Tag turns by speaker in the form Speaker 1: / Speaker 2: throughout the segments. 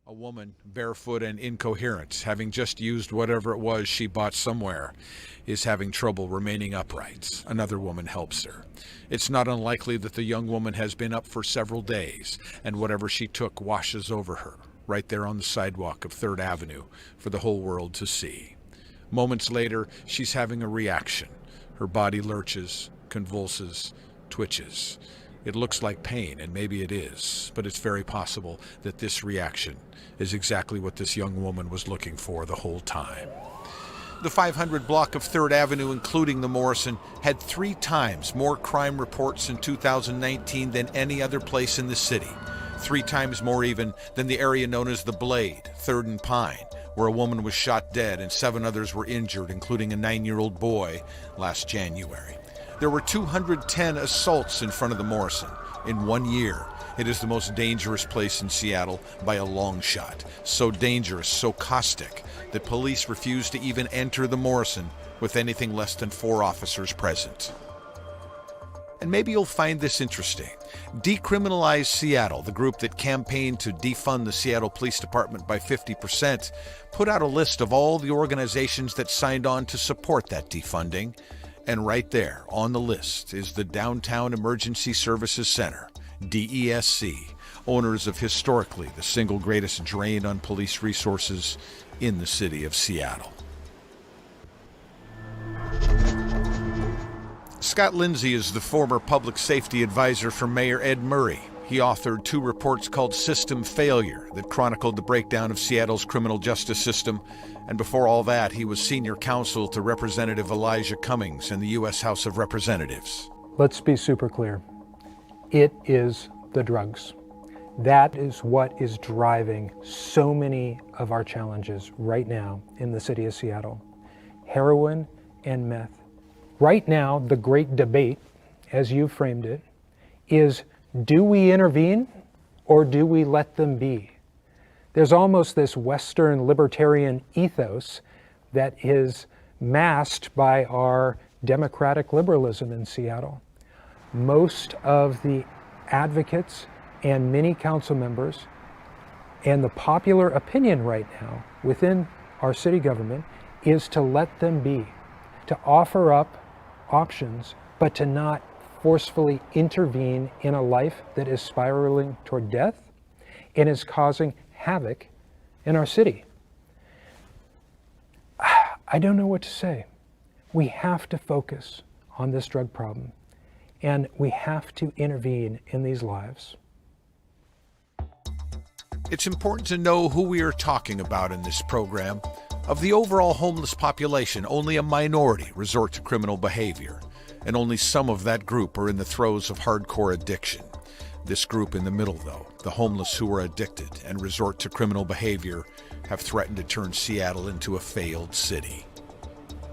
Speaker 1: A woman, barefoot and incoherent, having just used whatever it was she bought somewhere, is having trouble remaining upright. Another woman helps her. It's not unlikely that the young woman has been up for several days, and whatever she took washes over her, right there on the sidewalk of 3rd Avenue, for the whole world to see. Moments later, she's having a reaction. Her body lurches, convulses, twitches. It looks like pain, and maybe it is, but it's very possible that this reaction is exactly what this young woman was looking for the whole time. The 500 block of 3rd Avenue, including the Morrison, had 3 times more crime reports in 2019 than any other place in the city. 3 times more even than the area known as the Blade, 3rd and Pine, where a woman was shot dead and 7 others were injured, including a 9-year-old boy, last January. There were 210 assaults in front of the Morrison in 1 year. It is the most dangerous place in Seattle by a long shot. So dangerous, so caustic, that police refuse to even enter the Morrison with anything less than 4 officers present. And maybe you'll find this interesting. Decriminalize Seattle, the group that campaigned to defund the Seattle Police Department by 50%, put out a list of all the organizations that signed on to support that defunding. And right there on the list is the Downtown Emergency Services Center, DESC, owners of historically the single greatest drain on police resources in the city of Seattle. Scott Lindsay is the former public safety advisor for Mayor Ed Murray. He authored 2 reports called System Failure that chronicled the breakdown of Seattle's criminal justice system. And before all that, he was senior counsel to Representative Elijah Cummings in the U.S. House of Representatives.
Speaker 2: Let's be super clear. It is the drugs. That is what is driving so many of our challenges right now in the city of Seattle. Heroin and meth. Right now, the great debate, as you framed it, is do we intervene or do we let them be? There's almost this Western libertarian ethos that is masked by our democratic liberalism in Seattle. Most of the advocates and many council members and the popular opinion right now within our city government is to let them be, to offer up options, but to not forcefully intervene in a life that is spiraling toward death and is causing havoc in our city. I don't know what to say. We have to focus on this drug problem, and we have to intervene in these lives.
Speaker 1: It's important to know who we are talking about in this program. Of the overall homeless population, only a minority resort to criminal behavior, and only some of that group are in the throes of hardcore addiction. This group in the middle, though, the homeless who are addicted and resort to criminal behavior, have threatened to turn Seattle into a failed city.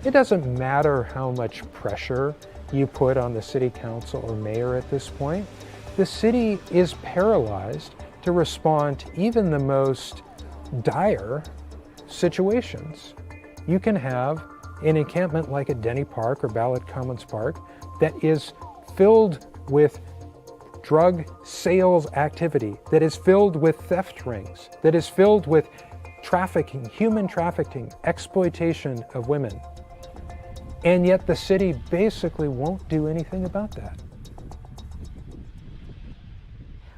Speaker 2: It doesn't matter how much pressure you put on the city council or mayor at this point. The city is paralyzed to respond to even the most dire situations. You can have an encampment like at Denny Park or Ballard Commons Park that is filled with drug sales activity, that is filled with theft rings, that is filled with trafficking, human trafficking, exploitation of women. And yet the city basically won't do anything about that.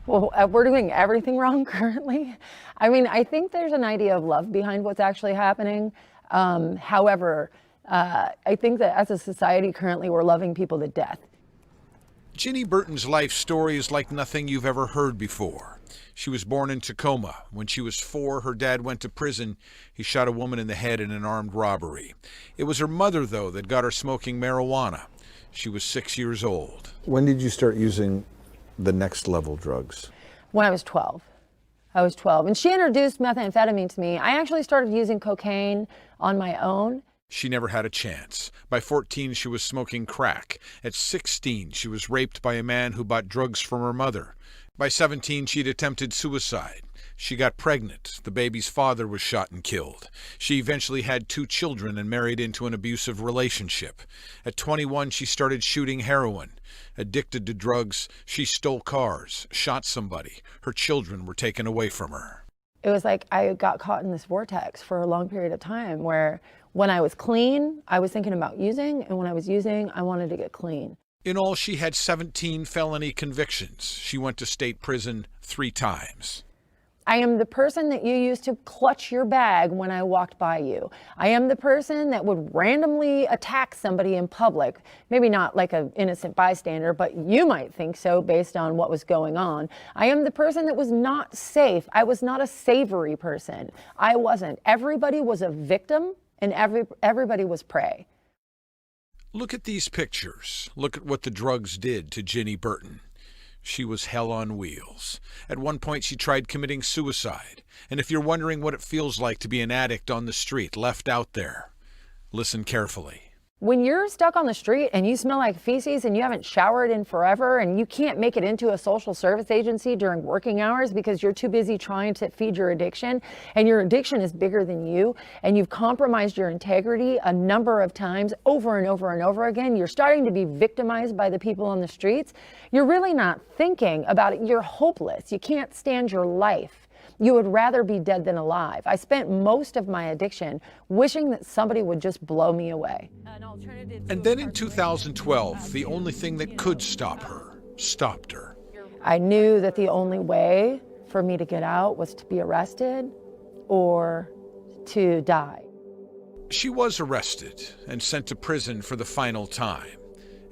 Speaker 3: Well, we're doing everything wrong currently. I mean, I think there's an idea of love behind what's actually happening. However, I think that as a society currently, we're loving people to death.
Speaker 1: Ginny Burton's life story is like nothing you've ever heard before. She was born in Tacoma. When she was 4, her dad went to prison. He shot a woman in the head in an armed robbery. It was her mother, though, that got her smoking marijuana. She was 6 years old.
Speaker 4: When did you start using the next level drugs?
Speaker 3: When I was 12. I was 12. And she introduced methamphetamine to me. I actually started using cocaine on my own.
Speaker 1: She never had a chance. By 14, she was smoking crack. At 16, she was raped by a man who bought drugs from her mother. By 17, she'd attempted suicide. She got pregnant. The baby's father was shot and killed. She eventually had 2 children and married into an abusive relationship. At 21, she started shooting heroin. Addicted to drugs, she stole cars, shot somebody. Her children were taken away from her.
Speaker 3: It was like I got caught in this vortex for a long period of time where when I was clean, I was thinking about using, and when I was using, I wanted to get clean.
Speaker 1: In all, she had 17 felony convictions. She went to state prison 3 times.
Speaker 3: I am the person that you used to clutch your bag when I walked by you. I am the person that would randomly attack somebody in public. Maybe not like an innocent bystander, but you might think so based on what was going on. I am the person that was not safe. I was not a savory person. I wasn't. Everybody was a victim and everybody was prey.
Speaker 1: Look at these pictures. Look at what the drugs did to Ginny Burton. She was hell on wheels. At one point, she tried committing suicide. And if you're wondering what it feels like to be an addict on the street, left out there, listen carefully.
Speaker 3: When you're stuck on the street and you smell like feces and you haven't showered in forever and you can't make it into a social service agency during working hours because you're too busy trying to feed your addiction, and your addiction is bigger than you, and you've compromised your integrity a number of times over and over and over again, you're starting to be victimized by the people on the streets, you're really not thinking about it. You're hopeless. You can't stand your life. You would rather be dead than alive. I spent most of my addiction wishing that somebody would just blow me away.
Speaker 1: And then in 2012, the only thing that could stop her stopped her.
Speaker 3: I knew that the only way for me to get out was to be arrested or to die.
Speaker 1: She was arrested and sent to prison for the final time.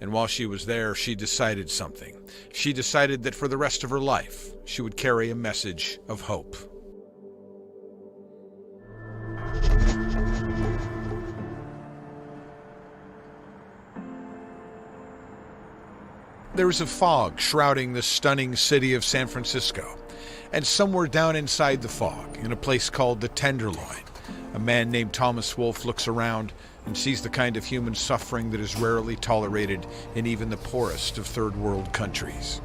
Speaker 1: And while she was there, she decided something. She decided that for the rest of her life, she would carry a message of hope. There is a fog shrouding the stunning city of San Francisco. And somewhere down inside the fog, in a place called the Tenderloin, a man named Thomas Wolfe looks around and sees the kind of human suffering that is rarely tolerated in even the poorest of third world countries.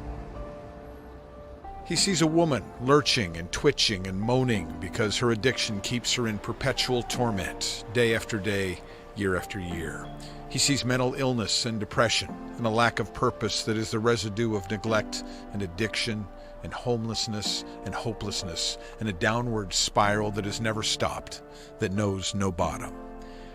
Speaker 1: He sees a woman lurching and twitching and moaning because her addiction keeps her in perpetual torment, day after day, year after year. He sees mental illness and depression and a lack of purpose that is the residue of neglect and addiction and homelessness and hopelessness and a downward spiral that has never stopped, that knows no bottom.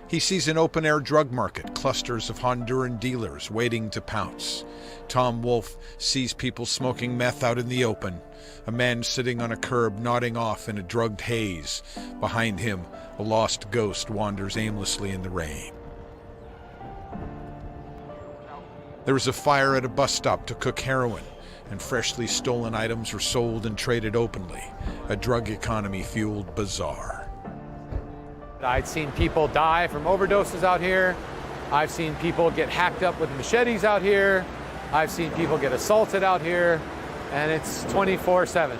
Speaker 1: He sees an open-air drug market, clusters of Honduran dealers waiting to pounce. Tom Wolfe sees people smoking meth out in the open, a man sitting on a curb nodding off in a drugged haze. Behind him, a lost ghost wanders aimlessly in the rain. There is a fire at a bus stop to cook heroin, and freshly stolen items are sold and traded openly, a drug economy-fueled bazaar.
Speaker 5: I'd seen people die from overdoses out here. I've seen people get hacked up with machetes out here. I've seen people get assaulted out here, and it's 24/7.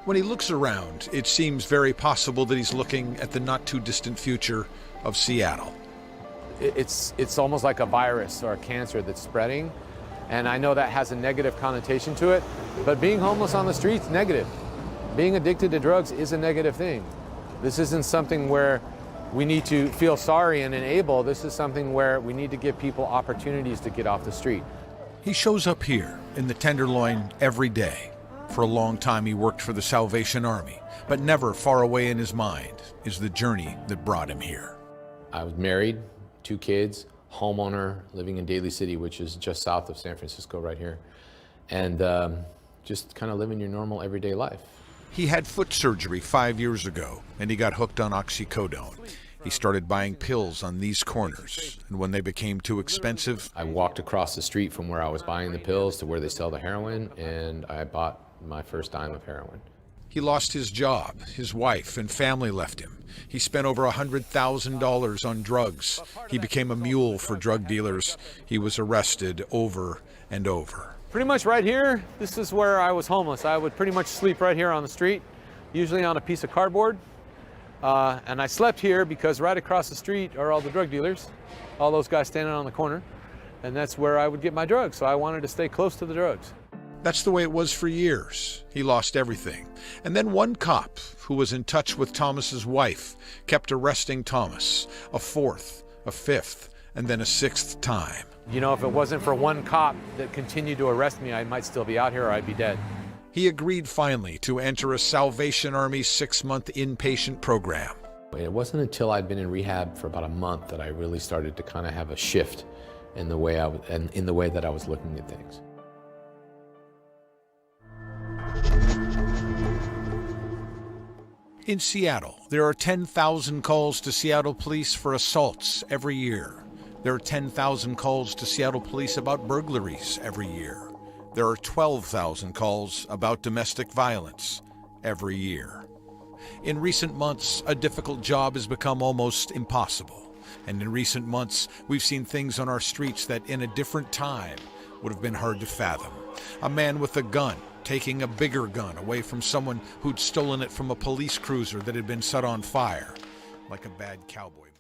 Speaker 1: When he looks around, it seems very possible that he's looking at the not-too-distant future of Seattle.
Speaker 5: It's almost like a virus or a cancer that's spreading, and I know that has a negative connotation to it, but being homeless on the street's negative. Being addicted to drugs is a negative thing. This isn't something where we need to feel sorry and enable. This is something where we need to give people opportunities to get off the street.
Speaker 1: He shows up here in the Tenderloin every day. For a long time he worked for the Salvation Army, but never far away in his mind is the journey that brought him here.
Speaker 5: I was married, 2 kids, homeowner, living in Daly City, which is just south of San Francisco right here, and just kind of living your normal everyday life.
Speaker 1: He had foot surgery 5 years ago, and he got hooked on oxycodone. He started buying pills on these corners, and when they became too expensive,
Speaker 5: I walked across the street from where I was buying the pills to where they sell the heroin, and I bought my first dime of heroin.
Speaker 1: he lost his job. His wife and family left him. He spent over $100,000 on drugs. He became a mule for drug dealers. He was arrested over and over.
Speaker 5: Pretty much right here, this is where I was homeless. I would pretty much sleep right here on the street, usually on a piece of cardboard. And I slept here because right across the street are all the drug dealers, all those guys standing on the corner. And that's where I would get my drugs. So I wanted to stay close to the drugs.
Speaker 1: That's the way it was for years. He lost everything. And then one cop who was in touch with Thomas's wife kept arresting Thomas a fourth, a fifth, and then a sixth time.
Speaker 5: You know, if it wasn't for one cop that continued to arrest me, I might still be out here or I'd be dead.
Speaker 1: He agreed finally to enter a Salvation Army 6-month inpatient program.
Speaker 5: It wasn't until I'd been in rehab for about a month that I really started to kind of have a shift in the way that I was looking at things.
Speaker 1: In Seattle, there are 10,000 calls to Seattle police for assaults every year. There are 10,000 calls to Seattle police about burglaries every year. There are 12,000 calls about domestic violence every year. In recent months, a difficult job has become almost impossible. And in recent months, we've seen things on our streets that in a different time would have been hard to fathom. A man with a gun taking a bigger gun away from someone who'd stolen it from a police cruiser that had been set on fire, like a bad cowboy movie.